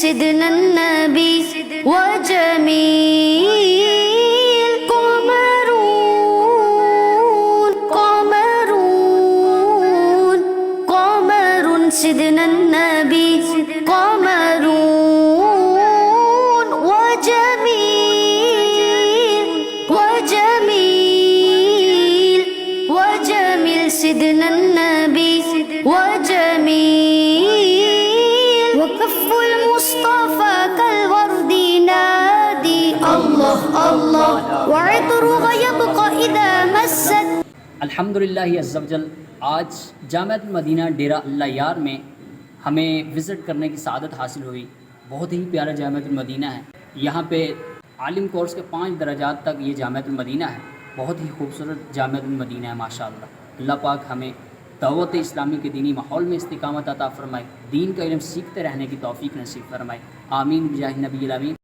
سيدنا النبي وجميل قمرون قمرون قمر سيدنا النبي قمرون وجميل وجميل وجميل سيدنا النبي وجميل وكف المصطفى كالورد نادي الله الله وعطره يبقى إذا مست अल्हम्दुलिल्लाह अज़्ज़ा वजल आज जामिअतुल मदीना डेरा अल्लाह यार में हमें विज़िट करने की सआदत हासिल हुई। बहुत ही प्यारा जामिअतुल मदीना है। यहाँ पे आलिम कोर्स के 5 दर्जात तक ये जामिअतुल मदीना है। बहुत ही खूबसूरत जामिअतुल मदीना है माशाअल्लाह। अल्लाह पाक हमें दावत इस्लामी के दीनी माहौल में इस्तिकामत अता फ़रमाए, दीन का इल्म सीखते रहने की तौफ़ीक नसीब फ़रमाए। आमीन बिजाह नबी अमीन।